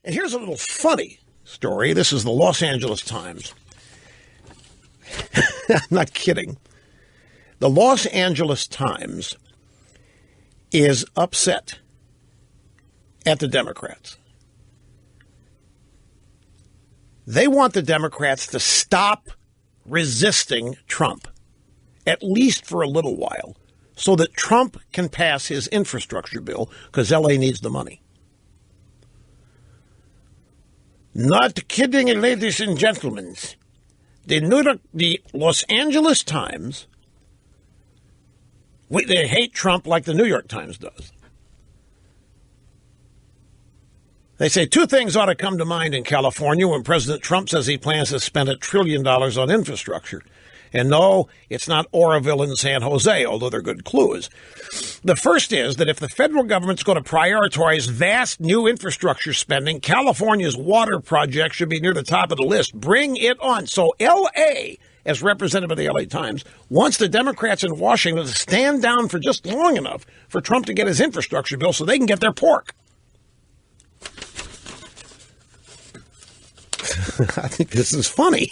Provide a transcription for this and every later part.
And here's a little funny story. This is the Los Angeles Times. I'm not kidding. The Los Angeles Times is upset at the Democrats. They want the Democrats to stop resisting Trump, at least for a little while, so that Trump can pass his infrastructure bill, because L.A. needs the money. Not kidding, ladies and gentlemen. The Los Angeles Times, they hate Trump like the New York Times does. They say two things ought to come to mind in California when President Trump says he plans to spend $1 trillion on infrastructure. And no, it's not Oroville and San Jose, although they're good clues. The first is that if the federal government's going to prioritize vast new infrastructure spending, California's water project should be near the top of the list. Bring it on. So L.A., as represented by the L.A. Times, wants the Democrats in Washington to stand down for just long enough for Trump to get his infrastructure bill so they can get their pork. I think this is funny.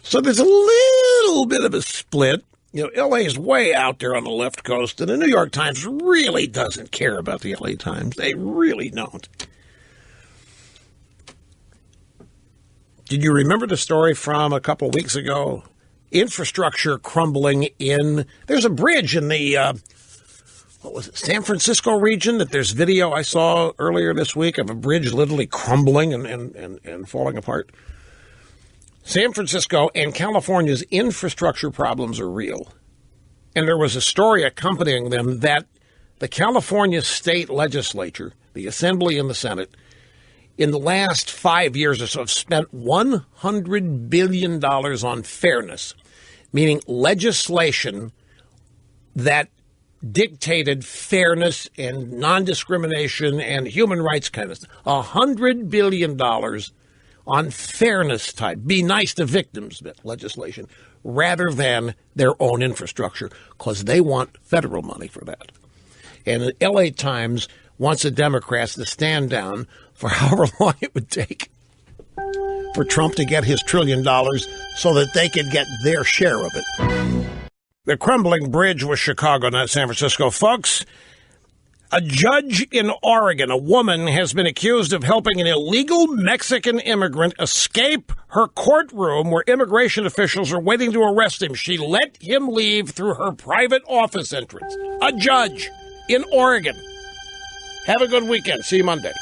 So there's a little bit of a split. You know, L.A. is way out there on the left coast, and the New York Times really doesn't care about the L.A. Times. They really don't. Did you remember the story from a couple weeks ago? Infrastructure crumbling there's a bridge in the, San Francisco region that there's video I saw earlier this week of a bridge literally crumbling and falling apart. San Francisco and California's infrastructure problems are real. And there was a story accompanying them that the California state legislature, the Assembly and the Senate, in the last 5 years or so have spent $100 billion on fairness, meaning legislation that dictated fairness and non-discrimination and human rights kind of stuff. $100 billion on fairness type, be nice to victims legislation, rather than their own infrastructure, because they want federal money for that. And the L.A. Times wants the Democrats to stand down for however long it would take for Trump to get his $1 trillion so that they could get their share of it. The crumbling bridge was Chicago, not San Francisco, folks. A judge in Oregon, a woman, has been accused of helping an illegal Mexican immigrant escape her courtroom where immigration officials are waiting to arrest him. She let him leave through her private office entrance. A judge in Oregon. Have a good weekend. See you Monday.